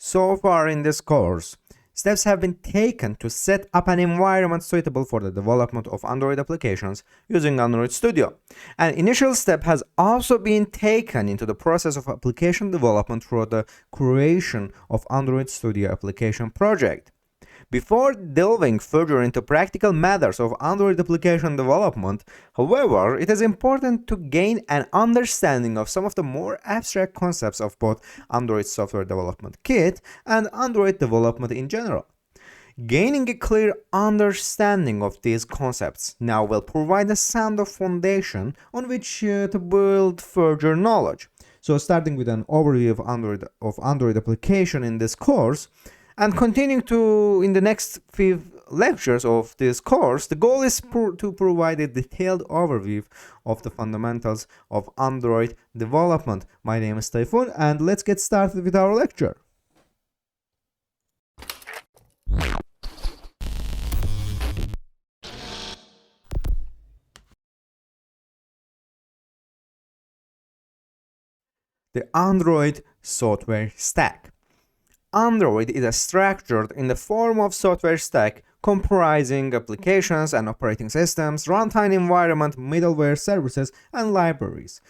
So far in this course, steps have been taken to set up an environment suitable for the development of Android applications using Android Studio. An initial step has also been taken into the process of application development through the creation of Android Studio application project. Before delving further into practical matters of Android application development, however, it is important to gain an understanding of some of the more abstract concepts of both Android Software Development Kit and Android development in general. Gaining a clear understanding of these concepts now will provide a sound foundation on which to build further knowledge. So starting with an overview of Android application in this course, and continuing to in the next few lectures of this course, the goal is to provide a detailed overview of the fundamentals of Android development. My name is Tayfun, and let's get started with our lecture. The Android software stack. Android is structured in the form of software stack comprising applications and operating systems, runtime environment, middleware services, and libraries.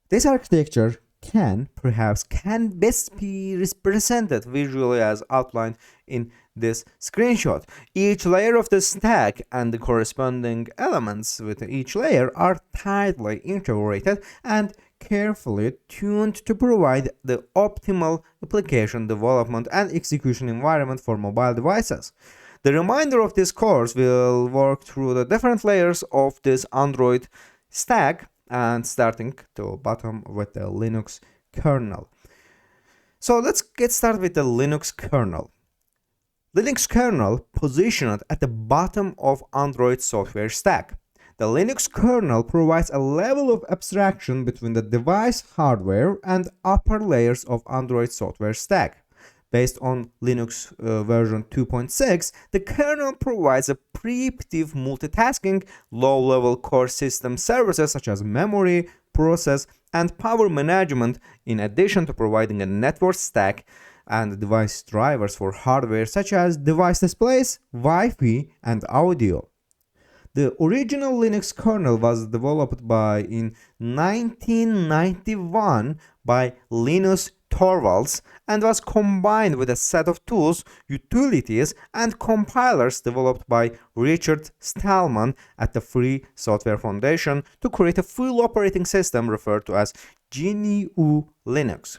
This architecture can best be represented visually as outlined in this screenshot. Each layer of the stack and the corresponding elements with each layer are tightly integrated and carefully tuned to provide the optimal application development and execution environment for mobile devices. The remainder of this course will work through the different layers of this Android stack and starting to bottom with the Linux kernel. So let's get started with the Linux kernel. Linux kernel positioned at the bottom of Android software stack. The Linux kernel provides a level of abstraction between the device hardware and upper layers of Android software stack. Based on Linux version 2.6, the kernel provides a preemptive multitasking, low-level core system services such as memory, process, and power management, in addition to providing a network stack and device drivers for hardware such as device displays, Wi-Fi, and audio. The original Linux kernel was developed in 1991 by Linus Torvalds and was combined with a set of tools, utilities, and compilers developed by Richard Stallman at the Free Software Foundation to create a full operating system referred to as GNU Linux.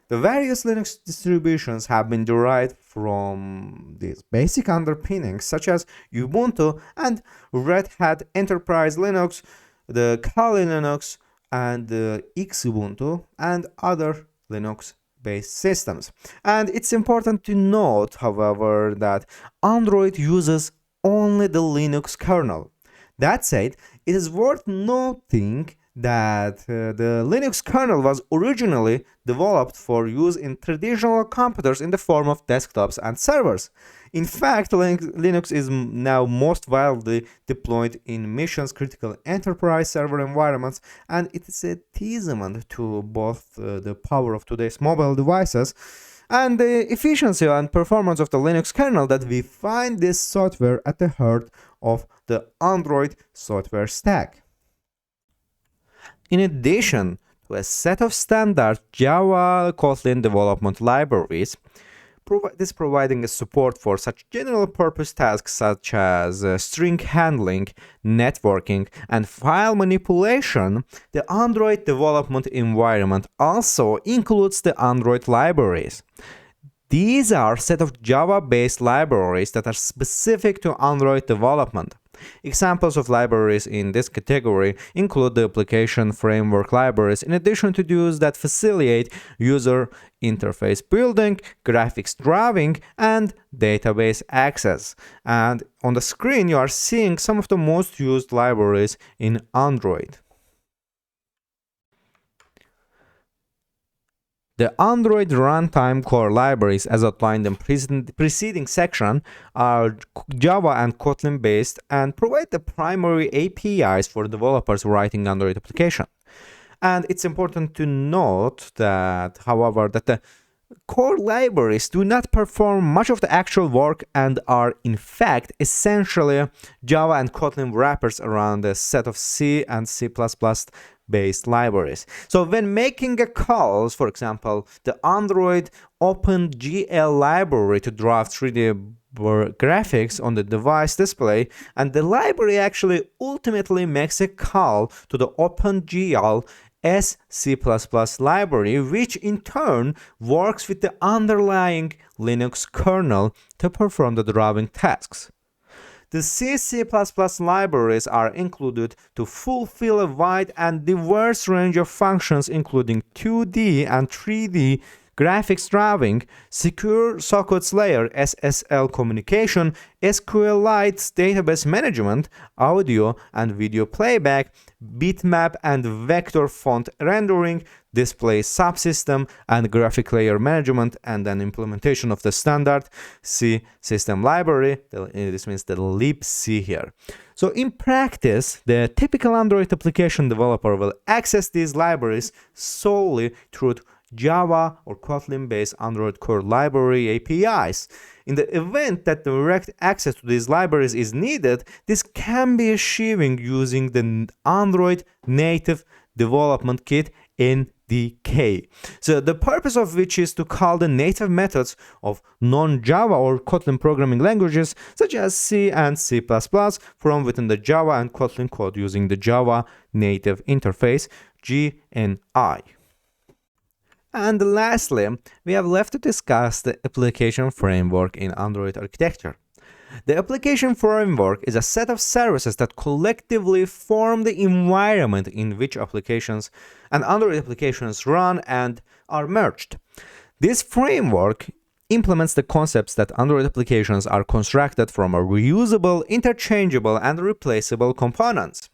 The various Linux distributions have been derived from these basic underpinnings such as Ubuntu and Red Hat Enterprise Linux, the Kali Linux, and the Xubuntu, and other Linux-based systems. And it's important to note, however, that Android uses only the Linux kernel. That said, it is worth noting that the Linux kernel was originally developed for use in traditional computers in the form of desktops and servers. In fact, Linux is now most widely deployed in mission-critical enterprise server environments, and it is a testament to both the power of today's mobile devices and the efficiency and performance of the Linux kernel that we find this software at the heart of the Android software stack. In addition to a set of standard Java Kotlin development libraries, providing a support for such general purpose tasks such as string handling, networking, and file manipulation, the Android development environment also includes the Android libraries. These are a set of Java-based libraries that are specific to Android development. Examples of libraries in this category include the application framework libraries, in addition to those that facilitate user interface building, graphics drawing, and database access. And on the screen, you are seeing some of the most used libraries in Android. The Android runtime core libraries, as outlined in the preceding section, are Java and Kotlin based and provide the primary APIs for developers writing Android application. And it's important to note that, however, that the core libraries do not perform much of the actual work and are in fact essentially Java and Kotlin wrappers around a set of C and C++ based libraries. So when making a calls, for example, the Android OpenGL library to draw 3D graphics on the device display, and the library actually ultimately makes a call to the OpenGL C++ library, which in turn works with the underlying Linux kernel to perform the drawing tasks. The C++ libraries are included to fulfill a wide and diverse range of functions, including 2D and 3D graphics drawing, secure sockets layer SSL communication, SQLite database management, audio and video playback, bitmap and vector font rendering, display subsystem and graphic layer management, and an implementation of the standard C system library. This means the libc here. So in practice, the typical Android application developer will access these libraries solely through Java or Kotlin-based Android core library APIs. In the event that direct access to these libraries is needed, this can be achieved using the Android Native Development Kit NDK. So the purpose of which is to call the native methods of non-Java or Kotlin programming languages such as C and C++ from within the Java and Kotlin code using the Java Native Interface JNI. And lastly, we have left to discuss the application framework in Android architecture. The application framework is a set of services that collectively form the environment in which applications and Android applications run and are merged. This framework implements the concepts that Android applications are constructed from a reusable, interchangeable, and replaceable components.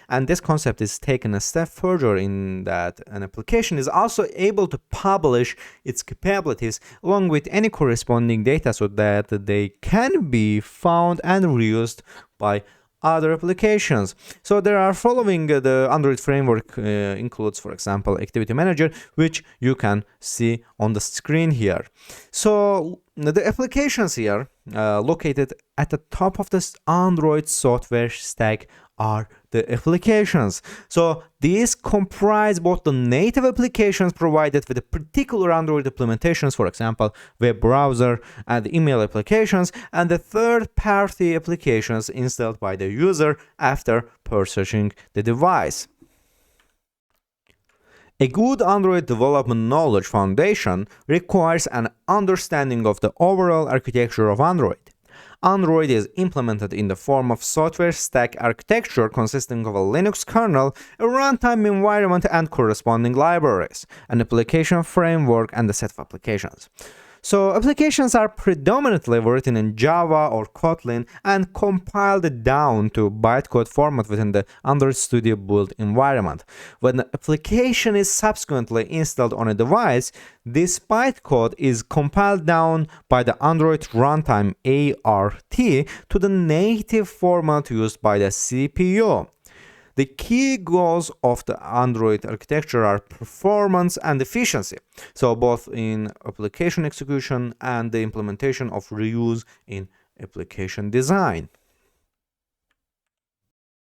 And this concept is taken a step further in that an application is also able to publish its capabilities along with any corresponding data so that they can be found and reused by other applications. So there are following the Android framework includes, for example, Activity Manager, which you can see on the screen here. So the applications here located at the top of this Android software stack are the applications. So these comprise both the native applications provided with the particular Android implementations, for example, web browser and email applications, and the third-party applications installed by the user after purchasing the device. A good Android development knowledge foundation requires an understanding of the overall architecture of Android. Android is implemented in the form of software stack architecture consisting of a Linux kernel, a runtime environment and corresponding libraries, an application framework, and a set of applications. So applications are predominantly written in Java or Kotlin and compiled down to bytecode format within the Android Studio build environment. When the application is subsequently installed on a device, this bytecode is compiled down by the Android Runtime ART to the native format used by the CPU. The key goals of the Android architecture are performance and efficiency, so both in application execution and the implementation of reuse in application design.